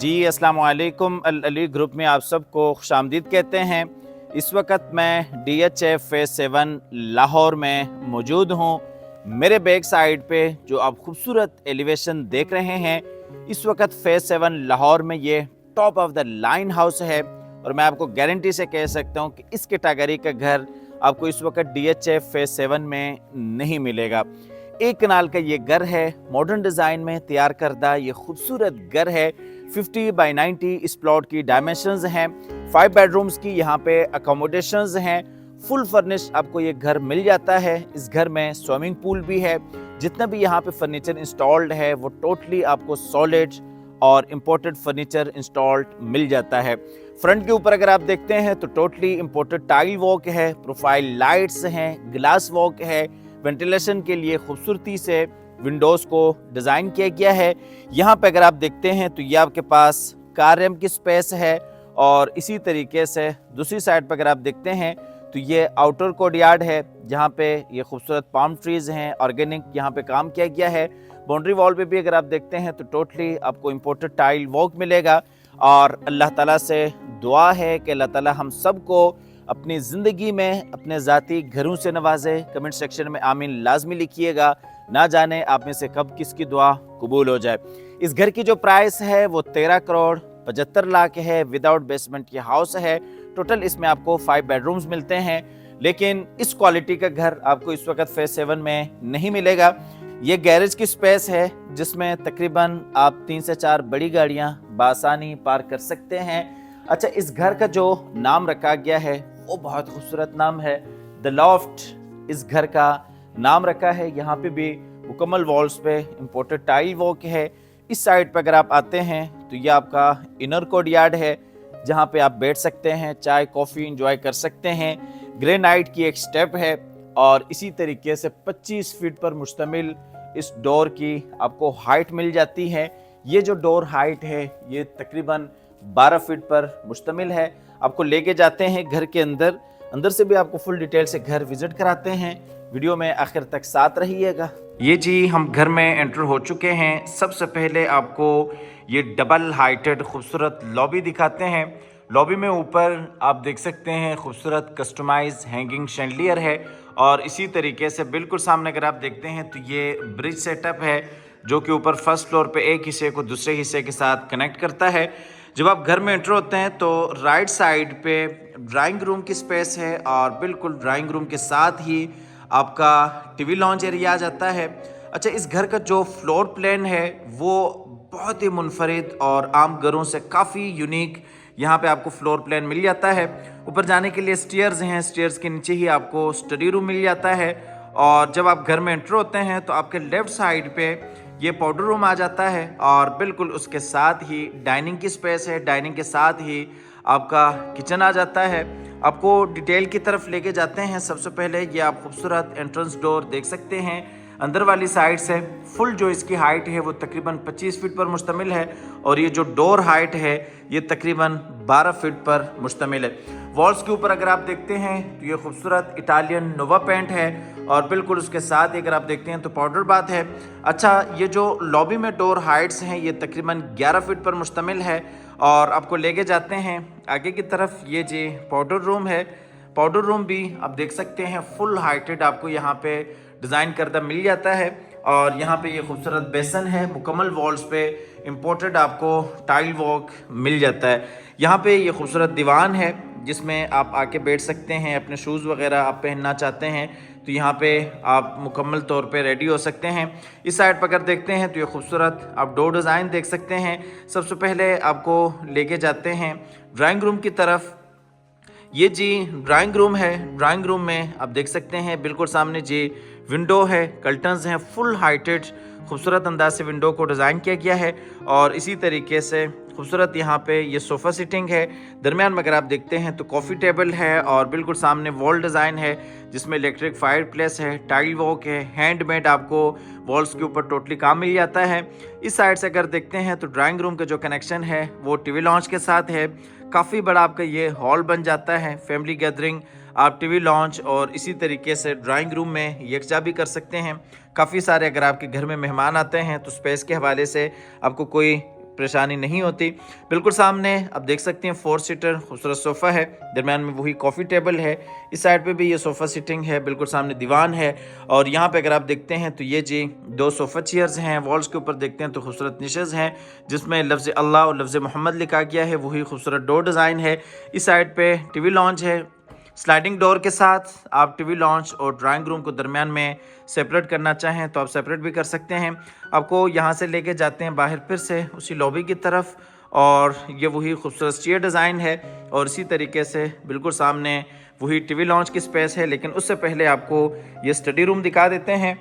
जी अस्सलाम वालेकुम। अल अली ग्रुप में आप सबको खुशामदीद कहते हैं। इस वक्त मैं DHF फेज़ 7 लाहौर में मौजूद हूँ। मेरे बैक साइड पे जो आप खूबसूरत एलिवेशन देख रहे हैं, इस वक्त फेज़ 7 लाहौर में ये top of the line house है और मैं आपको गारंटी से कह सकता हूँ कि इस कैटेगरी का घर आपको इस वक्त DHF फेज़ 7 में नहीं मिलेगा। एक कनाल का ये घर है, मॉडर्न डिज़ाइन में तैयार करदा ये खूबसूरत घर है। 50 बाई 90 इस प्लॉट की डायमेंशंस हैं। 5 बेडरूम्स की यहाँ पे अकोमोडेशंस हैं। फुल फर्निश आपको ये घर मिल जाता है। इस घर में स्विमिंग पूल भी है। जितना भी यहाँ पे फर्नीचर इंस्टॉल्ड है वो टोटली आपको सॉलिड और इम्पोर्टेड फर्नीचर इंस्टॉल्ड मिल जाता है। फ्रंट के ऊपर अगर आप देखते हैं तो टोटली इम्पोर्टेड टाइल वॉक है, प्रोफाइल लाइट्स हैं, ग्लास वॉक है। वेंटिलेशन के लिए खूबसूरती से विंडोज़ को डिज़ाइन किया गया है। यहाँ पे अगर आप देखते हैं तो ये आपके पास कार रैम्प की स्पेस है और इसी तरीके से दूसरी साइड पर अगर आप देखते हैं तो ये आउटर कोर्टयार्ड है जहाँ पे ये खूबसूरत पाम ट्रीज़ हैं, ऑर्गेनिक यहाँ पे काम किया गया है। बाउंड्री वॉल पे भी अगर आप देखते हैं तो टोटली आपको इम्पोर्टेड टाइल वॉक मिलेगा और अल्लाह ताला से दुआ है कि अल्लाह ताला हम सबको अपनी ज़िंदगी में अपने ज़ाती घरों से नवाजे। कमेंट सेक्शन में आमीन लाजमी लिखिएगा, ना जाने आप में से कब किसकी दुआ कबूल हो जाए। इस घर की जो प्राइस है वो 13 करोड़ 75 लाख है। विदाउट बेसमेंट ये हाउस है। टोटल इसमें आपको 5 बेडरूम्स मिलते हैं, लेकिन इस क्वालिटी का घर आपको इस वक्त फेज़ 7 में नहीं मिलेगा। ये गैरेज की स्पेस है जिसमें तकरीबन आप 3 से 4 बड़ी गाड़ियां बासानी पार्क कर सकते हैं। अच्छा, इस घर का जो नाम रखा गया है वो बहुत खूबसूरत नाम है, द लॉफ्ट इस घर का नाम रखा है। यहाँ पे भी मुकम्मल वॉल्स पे इम्पोर्टेड टाइल वॉक है। इस साइड पे अगर आप आते हैं तो ये आपका इनर कोर्टयार्ड है जहाँ पे आप बैठ सकते हैं, चाय कॉफ़ी इंजॉय कर सकते हैं। ग्रेनाइट की एक स्टेप है और इसी तरीके से 25 फीट पर मुश्तमिल इस डोर की आपको हाइट मिल जाती है। ये जो डोर हाइट है ये तकरीबन 12 फीट पर मुश्तमिल है। आपको लेके जाते हैं घर के अंदर, अंदर से भी आपको फुल डिटेल से घर विजिट कराते हैं। वीडियो में आखिर तक साथ रहिएगा। ये जी हम घर में एंटर हो चुके हैं। सबसे पहले आपको ये डबल हाइटेड खूबसूरत लॉबी दिखाते हैं। लॉबी में ऊपर आप देख सकते हैं खूबसूरत कस्टमाइज हैंगिंग शैंडलियर है और इसी तरीके से बिल्कुल सामने अगर आप देखते हैं तो ये ब्रिज सेटअप है जो कि ऊपर फर्स्ट फ्लोर पे एक हिस्से को दूसरे हिस्से के साथ कनेक्ट करता है। जब आप घर में एंटर होते हैं तो राइट साइड पे ड्राइंग रूम की स्पेस है और बिल्कुल ड्राइंग रूम के साथ ही आपका टीवी लॉन्च एरिया आ जाता है। अच्छा, इस घर का जो फ्लोर प्लान है वो बहुत ही मुनफरिद और आम घरों से काफ़ी यूनिक यहाँ पे आपको फ्लोर प्लान मिल जाता है। ऊपर जाने के लिए स्टेयर्स हैं, स्टेयर्स के नीचे ही आपको स्टडी रूम मिल जाता है और जब आप घर में एंटर होते हैं तो आपके लेफ्ट साइड पे ये पाउडर रूम आ जाता है और बिल्कुल उसके साथ ही डाइनिंग की स्पेस है। डाइनिंग के साथ ही आपका किचन आ जाता है। आपको डिटेल की तरफ लेके जाते हैं। सबसे पहले ये आप खूबसूरत एंट्रेंस डोर देख सकते हैं। अंदर वाली साइड से फुल जो इसकी हाइट है वो तकरीबन 25 फीट पर मुश्तमिल है और ये जो डोर हाइट है ये तकरीबन 12 फीट पर मुश्तमिल है। वॉल्स के ऊपर अगर आप देखते हैं तो ये खूबसूरत इटालियन नोवा पेंट है और बिल्कुल उसके साथ ही अगर आप देखते हैं तो पाउडर बाथ है। अच्छा, ये जो लॉबी में डोर हाइट्स हैं ये तकरीबन 11 फीट पर मुश्तमिल है और आपको लेके जाते हैं आगे की तरफ। ये जी पाउडर रूम है। पाउडर रूम भी आप देख सकते हैं फुल हाइटेड आपको यहाँ पे डिज़ाइन करदा मिल जाता है और यहाँ पे ये खूबसूरत बेसन है। मुकम्मल वॉल्स पे इम्पोर्टेड आपको टाइल वॉक मिल जाता है। यहाँ पे ये खूबसूरत दीवान है जिसमें आप आके बैठ सकते हैं। अपने शूज़ वगैरह आप पहनना चाहते हैं तो यहाँ पे आप मुकम्मल तौर पे रेडी हो सकते हैं। इस साइड पर अगर देखते हैं तो ये खूबसूरत आप डोर डिज़ाइन देख सकते हैं। सबसे पहले आपको लेके जाते हैं ड्राइंग रूम की तरफ। ये जी ड्राइंग रूम है। ड्राइंग रूम में आप देख सकते हैं बिल्कुल सामने जी विंडो है, कर्टन्स हैं, फुल हाइटेड खूबसूरत अंदाज से विंडो को डिज़ाइन किया गया है और इसी तरीके से खूबसूरत यहाँ पे ये सोफ़ा सीटिंग है। दरमियान में अगर आप देखते हैं तो कॉफ़ी टेबल है और बिल्कुल सामने वॉल डिज़ाइन है जिसमें इलेक्ट्रिक फायर प्लेस है, टाइल वॉक है, हैंडमेड आपको वॉल्स के ऊपर टोटली काम मिल जाता है। इस साइड से अगर देखते हैं तो ड्राइंग रूम का जो कनेक्शन है वो टीवी लॉन्च के साथ है। काफ़ी बड़ा आपका ये हॉल बन जाता है। फैमिली गैदरिंग आप टीवी लॉन्च और इसी तरीके से ड्राइंग रूम में यकजा भी कर सकते हैं। काफ़ी सारे अगर आपके घर में मेहमान आते हैं तो स्पेस के हवाले से आपको कोई परेशानी नहीं होती। बिल्कुल सामने आप देख सकते हैं 4 सीटर खूबसूरत सोफ़ा है, दरम्यान में वही कॉफ़ी टेबल है, इस साइड पे भी ये सोफ़ा सिटिंग है, बिल्कुल सामने दीवान है। और यहाँ पे अगर आप देखते हैं तो ये जी 2 सोफ़ा चेयर्स हैं। वॉल्स के ऊपर देखते हैं तो खूबसूरत निशेज़ हैं जिसमें लफ्ज़ अल्लाह और लफ्ज़ मोहम्मद लिखा गया है, वही खूबसूरत डोर डिज़ाइन है। इस साइड पे टीवी लॉन्च है, स्लाइडिंग डोर के साथ। आप टीवी लॉन्च और ड्राइंग रूम को दरमियान में सेपरेट करना चाहें तो आप सेपरेट भी कर सकते हैं। आपको यहाँ से लेके जाते हैं बाहर फिर से उसी लॉबी की तरफ, और ये वही खूबसूरत चेयर डिज़ाइन है। और इसी तरीके से बिल्कुल सामने वही टीवी लॉन्च की स्पेस है। लेकिन उससे पहले आपको ये स्टडी रूम दिखा देते हैं।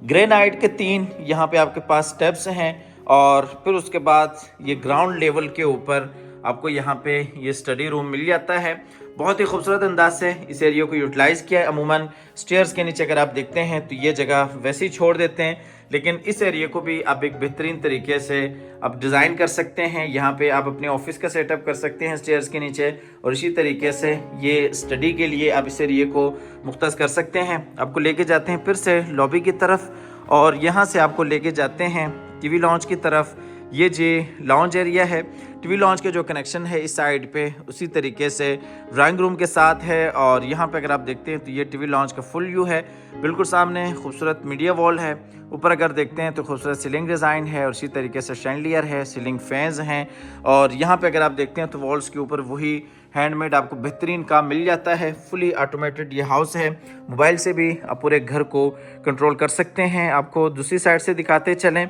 ग्रेनाइट के 3 यहाँ पे आपके पास स्टेप्स हैं, और फिर उसके बाद ये ग्राउंड लेवल के ऊपर आपको यहाँ पे ये स्टडी रूम मिल जाता है। बहुत ही खूबसूरत अंदाज से इस एरिया को यूटिलाइज़ किया है। अमूमन स्टेयर्स के नीचे अगर आप देखते हैं तो ये जगह वैसे ही छोड़ देते हैं, लेकिन इस एरिया को भी आप एक बेहतरीन तरीके से आप डिज़ाइन कर सकते हैं। यहाँ पे आप अपने ऑफिस का सेटअप कर सकते हैं स्टेयर्स के नीचे, और इसी तरीके से ये स्टडी के लिए आप इस एरिया को मुख्तस कर सकते हैं। आपको लेके जाते हैं फिर से लॉबी की तरफ, और यहाँ से आपको लेके जाते हैं टीवी लॉन्च की तरफ। ये जी लॉन्च एरिया है। टीवी लॉन्च के जो कनेक्शन है इस साइड पे उसी तरीके से ड्राइंग रूम के साथ है। और यहाँ पे अगर आप देखते हैं तो ये टीवी लॉन्च का फुल व्यू है। बिल्कुल सामने खूबसूरत मीडिया वॉल है। ऊपर अगर देखते हैं तो खूबसूरत सीलिंग डिज़ाइन है, और इसी तरीके से शैंडलियर है, सीलिंग फैंस हैं। और यहाँ पे अगर आप देखते हैं तो वॉल्स के ऊपर वही हैंडमेड आपको बेहतरीन काम मिल जाता है। फुली ऑटोमेटेड ये हाउस है। मोबाइल से भी आप पूरे घर को कंट्रोल कर सकते हैं। आपको दूसरी साइड से दिखाते चलें।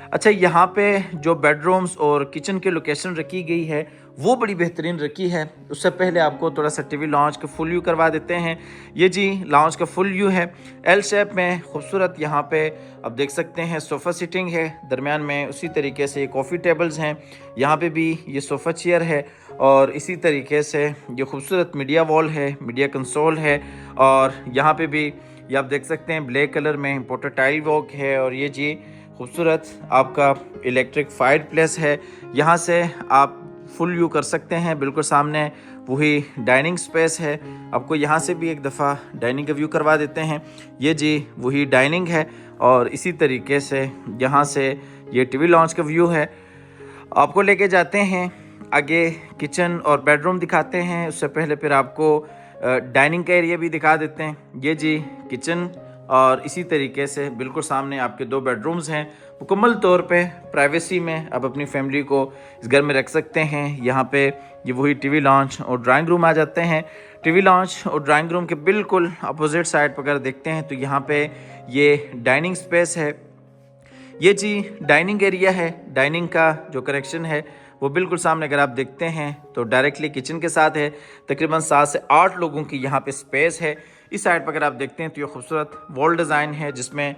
अच्छा, यहाँ पे जो बेडरूम्स और किचन की लोकेशन रखी गई है वो बड़ी बेहतरीन रखी है। उससे पहले आपको थोड़ा सा टीवी लॉन्च का फुल व्यू करवा देते हैं। ये जी लॉन्च का फुल व्यू है, एल शेप में खूबसूरत। यहाँ पे आप देख सकते हैं सोफ़ा सिटिंग है, दरमियान में उसी तरीके से कॉफ़ी टेबल्स हैं। यहाँ पे भी ये सोफ़ा चेयर है, और इसी तरीके से ये खूबसूरत मीडिया वॉल है, मीडिया कंसोल है। और यहाँ पे भी ये आप देख सकते हैं ब्लैक कलर में इम्पोर्टेड टाइल वर्क है। और ये जी खूबसूरत आपका इलेक्ट्रिक फायर प्लेस है। यहाँ से आप फुल व्यू कर सकते हैं। बिल्कुल सामने वही डाइनिंग स्पेस है। आपको यहाँ से भी एक दफ़ा डाइनिंग का व्यू करवा देते हैं। ये जी वही डाइनिंग है, और इसी तरीके से यहाँ से ये टीवी लॉन्च का व्यू है। आपको लेके जाते हैं आगे, किचन और बेडरूम दिखाते हैं। उससे पहले फिर आपको डाइनिंग का एरिया भी दिखा देते हैं। ये जी किचन, और इसी तरीके से बिल्कुल सामने आपके 2 बेडरूम्स हैं। मुकम्मल तौर पे प्राइवेसी में आप अपनी फैमिली को इस घर में रख सकते हैं। यहाँ पे ये वही टीवी लॉन्च और ड्राइंग रूम आ जाते हैं। टीवी लॉन्च और ड्राइंग रूम के बिल्कुल अपोजिट साइड पर अगर देखते हैं तो यहाँ पे ये डाइनिंग स्पेस है। ये जी डाइनिंग एरिया है। डाइनिंग का जो कनेक्शन है वो बिल्कुल सामने अगर आप देखते हैं तो डायरेक्टली किचन के साथ है। तकरीबन 7 से 8 लोगों की यहाँ पे स्पेस है। इस साइड पर अगर आप देखते हैं तो ये खूबसूरत वॉल डिज़ाइन है जिसमें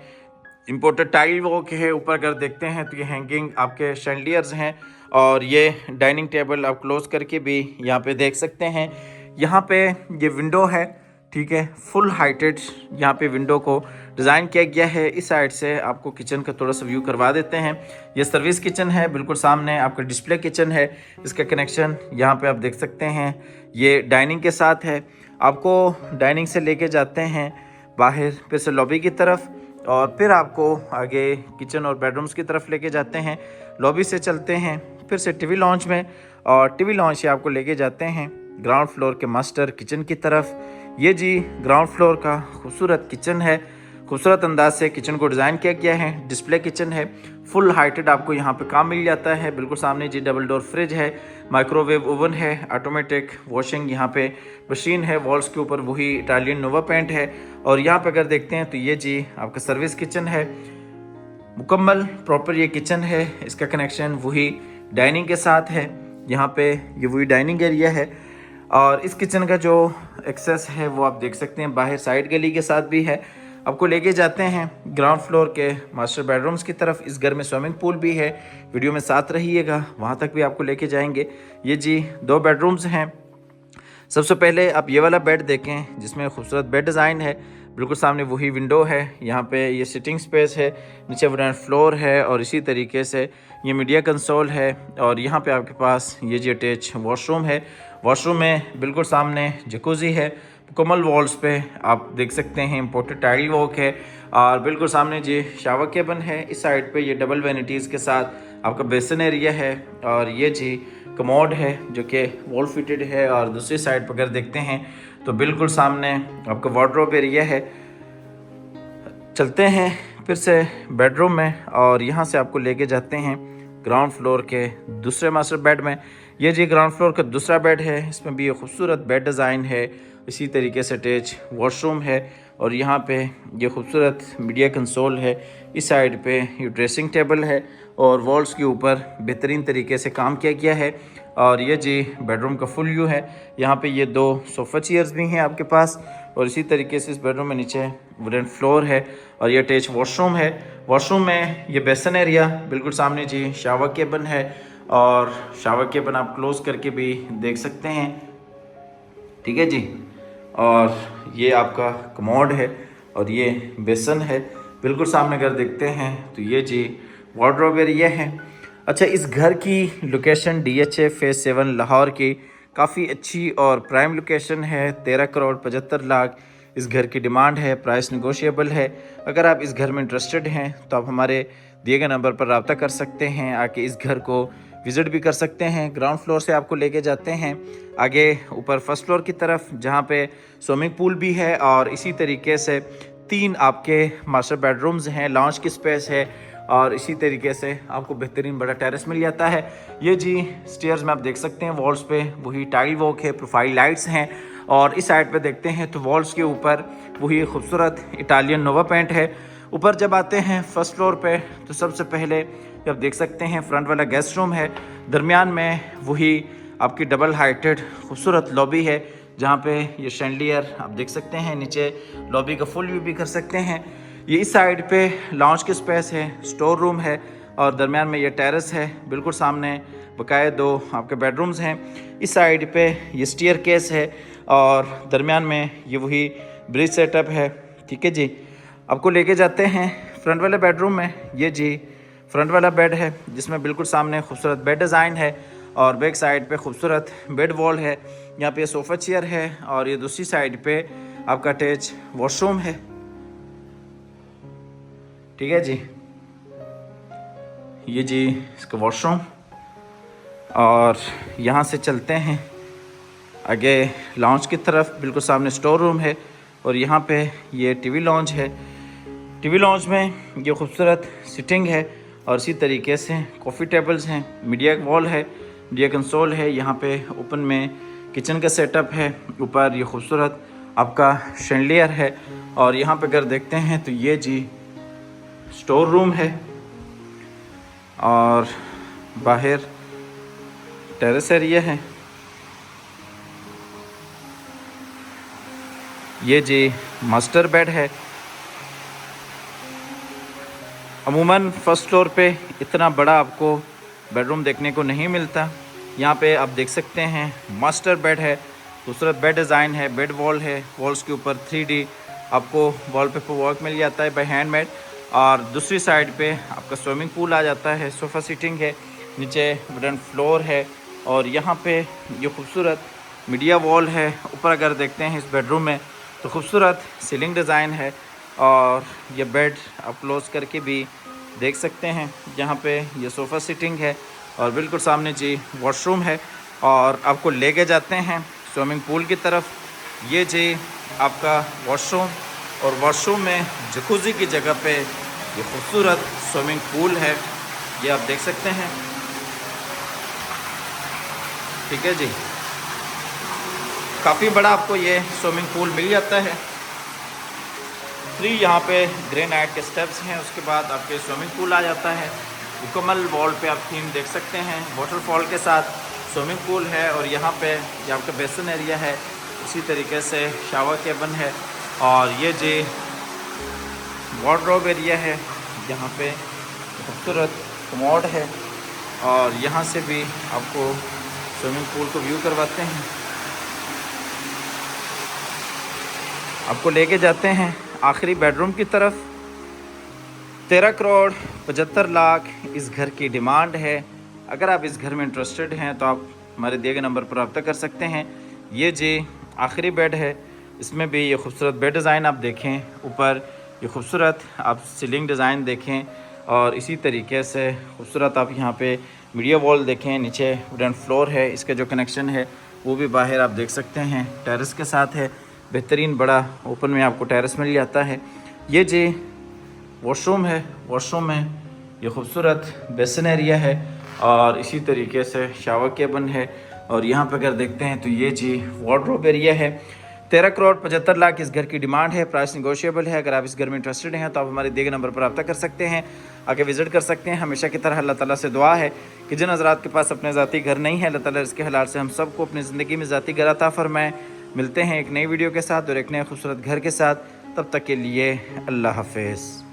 इम्पोर्टेड टाइल वर्क है। ऊपर अगर देखते हैं तो ये हैंगिंग आपके शैंडलियर्स हैं, और ये डाइनिंग टेबल आप क्लोज करके भी यहाँ पे देख सकते हैं। यहाँ पे ये विंडो है, ठीक है, फुल हाइटेड यहाँ पे विंडो को डिज़ाइन किया गया है। इस साइड से आपको किचन का थोड़ा सा व्यू करवा देते हैं। ये सर्विस किचन है, बिल्कुल सामने आपका डिस्प्ले किचन है। इसका कनेक्शन यहाँ पे आप देख सकते हैं, ये डाइनिंग के साथ है। आपको डाइनिंग से लेके जाते हैं बाहर फिर से लॉबी की तरफ, और फिर आपको आगे किचन और बेडरूम्स की तरफ लेके जाते हैं। लॉबी से चलते हैं फिर से टीवी लॉन्च में, और टीवी लॉन्च से आपको लेके जाते हैं ग्राउंड फ्लोर के मास्टर किचन की तरफ। ये जी ग्राउंड फ्लोर का खूबसूरत किचन है। खूबसूरत अंदाज से किचन को डिज़ाइन किया गया है। डिस्प्ले किचन है, फुल हाइटेड आपको यहाँ पे काम मिल जाता है। बिल्कुल सामने जी डबल डोर फ्रिज है, माइक्रोवेव ओवन है, ऑटोमेटिक वॉशिंग यहाँ पे मशीन है। वॉल्स के ऊपर वही इटालियन नोवा पेंट है। और यहाँ पे अगर देखते हैं तो ये जी आपका सर्विस किचन है। मुकम्मल प्रॉपर ये किचन है। इसका कनेक्शन वही डाइनिंग के साथ है। यहाँ पे ये वही डाइनिंग एरिया है, और इस किचन का जो एक्सेस है वो आप देख सकते हैं बाहर साइड गली के साथ भी है। आपको लेके जाते हैं ग्राउंड फ्लोर के मास्टर बेडरूम्स की तरफ। इस घर में स्विमिंग पूल भी है। वीडियो में साथ रहिएगा, वहाँ तक भी आपको लेके जाएंगे। ये जी 2 बेडरूम्स हैं। सबसे पहले आप ये वाला बेड देखें जिसमें खूबसूरत बेड डिज़ाइन है। बिल्कुल सामने वही विंडो है। यहाँ पे ये सिटिंग स्पेस है, नीचे वुडन फ्लोर है, और इसी तरीके से ये मीडिया कंसोल है। और यहाँ पे आपके पास ये जी अटैच वॉशरूम है। वॉशरूम में बिल्कुल सामने जकूज़ी है। मुकम्मल वॉल्स पे आप देख सकते हैं इम्पोर्टेड टाइल वर्क है, और बिल्कुल सामने जी शावर केबिन है। इस साइड पे ये डबल वैनिटीज़ के साथ आपका बेसन एरिया है और ये जी कमोड है जो कि वॉल फिटेड है। और दूसरी साइड पर अगर देखते हैं तो बिल्कुल सामने आपका वार्डरोब एरिया है। चलते हैं फिर से बेडरूम में और यहाँ से आपको लेके जाते हैं ग्राउंड फ्लोर के दूसरे मास्टर बेड में। ये जी ग्राउंड फ्लोर का दूसरा बेड है, इसमें भी ये खूबसूरत बेड डिज़ाइन है। इसी तरीके से अटैच वॉशरूम है और यहाँ पे ये खूबसूरत मीडिया कंसोल है। इस साइड पे ये ड्रेसिंग टेबल है और वॉल्स के ऊपर बेहतरीन तरीके से काम किया गया है। और ये जी बेडरूम का फुल व्यू है। यहाँ पे ये 2 सोफ़ा चेयर्स भी हैं आपके पास और इसी तरीके से इस बेडरूम में नीचे वुडन फ्लोर है और ये अटैच वॉशरूम है। वॉशरूम में ये बेसन एरिया, बिल्कुल सामने जी शावर केबिन है और शावर केबिन आप क्लोज करके भी देख सकते हैं, ठीक है जी। और ये आपका कमोड है और ये बेसन है। बिल्कुल सामने अगर देखते हैं तो ये जी वार्डरोब एरिया है। अच्छा, इस घर की लोकेशन DHA फेज़ 7 लाहौर की काफ़ी अच्छी और प्राइम लोकेशन है। 13 करोड़ 75 लाख इस घर की डिमांड है। प्राइस नेगोशिएबल है। अगर आप इस घर में इंटरेस्टेड हैं तो आप हमारे दिए गए नंबर पर रब्ता कर सकते हैं, आके इस घर को विज़िट भी कर सकते हैं। ग्राउंड फ्लोर से आपको लेके जाते हैं आगे ऊपर फर्स्ट फ्लोर की तरफ, जहाँ पे स्विमिंग पूल भी है और इसी तरीके से 3 आपके मास्टर बेडरूम्स हैं, लॉन्च की स्पेस है और इसी तरीके से आपको बेहतरीन बड़ा टेरेस मिल जाता है। ये जी स्टेयर्स में आप देख सकते हैं, वॉल्स पे वही टाइल वर्क है, प्रोफाइल लाइट्स हैं। और इस साइड पे देखते हैं तो वॉल्स के ऊपर वही खूबसूरत इटालियन नोवा पेंट है। ऊपर जब आते हैं फर्स्ट फ्लोर पे तो सबसे पहले आप देख सकते हैं फ्रंट वाला गेस्ट रूम है। दरमियान में वही आपकी डबल हाइटेड खूबसूरत लॉबी है, जहाँ पे ये शैंडलियर आप देख सकते हैं। नीचे लॉबी का फुल व्यू भी कर सकते हैं। ये इस साइड पे लॉन्च की स्पेस है, स्टोर रूम है और दरमियान में ये टेरेस है। बिल्कुल सामने बकाया 2 आपके बेडरूम्स हैं। इस साइड पे ये स्टीयर केस है और दरमियान में ये वही ब्रिज सेटअप है, ठीक है जी। आपको लेके जाते हैं फ्रंट वाले बेडरूम में। ये जी फ्रंट वाला बेड है जिसमें बिल्कुल सामने खूबसूरत बेड डिज़ाइन है और बैक साइड पे खूबसूरत बेड वॉल है। यहाँ पे सोफ़ा चेयर है और ये दूसरी साइड पे आपका अटैच वॉशरूम है, ठीक है जी। ये जी इसका वॉशरूम और यहाँ से चलते हैं आगे लॉन्च की तरफ। बिल्कुल सामने स्टोर रूम है और यहाँ पे ये टीवी लॉन्च है। टीवी लॉन्च में ये खूबसूरत सिटिंग है और इसी तरीके से कॉफ़ी टेबल्स हैं, मीडिया वॉल है, मीडिया कंसोल है। यहाँ पे ओपन में किचन का सेटअप है। ऊपर ये खूबसूरत आपका शैंडलियर है और यहाँ पे अगर देखते हैं तो ये जी स्टोर रूम है और बाहर टेरेस एरिया है। ये जी मास्टर बेड है। अमूमन फर्स्ट फ्लोर पे इतना बड़ा आपको बेडरूम देखने को नहीं मिलता। यहाँ पे आप देख सकते हैं मास्टर बेड है, खूबसूरत बेड डिज़ाइन है, बेड वॉल है। वॉल्स के ऊपर 3D आपको वॉलपेपर वर्क मिल जाता है बाय हैंडमेड। और दूसरी साइड पे आपका स्विमिंग पूल आ जाता है, सोफ़ा सीटिंग है, नीचे वुडन फ्लोर है और यहाँ पे ये खूबसूरत मीडिया वॉल है। ऊपर अगर देखते हैं इस बेडरूम में तो खूबसूरत सीलिंग डिज़ाइन है और ये बेड आप क्लोज करके भी देख सकते हैं। यहाँ पे ये सोफ़ा सीटिंग है और बिल्कुल सामने जी वॉशरूम है और आपको लेके जाते हैं स्विमिंग पूल की तरफ। ये जी आपका वॉशरूम और वॉशरूम में जकूज़ी की जगह पे ये खूबसूरत स्विमिंग पूल है, ये आप देख सकते हैं, ठीक है जी। काफ़ी बड़ा आपको ये स्विमिंग पूल मिल जाता है। 3 यहाँ पे ग्रेनाइट के स्टेप्स हैं, उसके बाद आपके स्विमिंग पूल आ जाता है। मुकम्मल वॉल पे आप थीम देख सकते हैं, वाटरफॉल के साथ स्विमिंग पूल है और यहाँ पे ये आपका बेसन एरिया है। इसी तरीके से शावर केबिन है और ये जी वार्डरोब एरिया है। यहाँ पे खूबसूरत कमोड है और यहाँ से भी आपको स्विमिंग पूल को व्यू करवाते हैं। आपको लेके जाते हैं आखिरी बेडरूम की तरफ। 13 करोड़ 75 लाख इस घर की डिमांड है। अगर आप इस घर में इंटरेस्टेड हैं तो आप हमारे दिए गए नंबर पर रब्ता कर सकते हैं। ये जी आखिरी बेड है, इसमें भी ये खूबसूरत बेड डिज़ाइन आप देखें। ऊपर ये खूबसूरत आप सीलिंग डिज़ाइन देखें और इसी तरीके से खूबसूरत आप यहाँ पे मीडिया वॉल देखें, नीचे वुडन फ्लोर है, इसका जो कनेक्शन है वो भी बाहर आप देख सकते हैं टेरेस के साथ है। बेहतरीन बड़ा ओपन में आपको टेरेस मिल जाता है। ये जी वॉशरूम है, वॉशरूम में ये खूबसूरत बेसिन एरिया है और इसी तरीके से शावर केबिन है। और यहाँ पर अगर देखते हैं तो ये जी वार्डरोब एरिया है। 13 करोड़ 75 लाख इस घर की डिमांड है। प्राइस निगोशिएबल है। अगर आप इस घर में इंटरेस्टेड हैं तो आप हमारे दिए गए नंबर पर रब्ता कर सकते हैं, आके विज़िट कर सकते हैं। हमेशा की तरह अल्लाह ताला से दुआ है कि जिन हज़रात के पास अपने ज़ाती घर नहीं है, अल्लाह ताला इसके हलाल से हम सबको अपनी ज़िंदगी में ज़ाती घर अता फरमाए। मिलते हैं एक नई वीडियो के साथ और एक नए खूबसूरत घर के साथ। तब तक के लिए अल्लाह हाफिज़।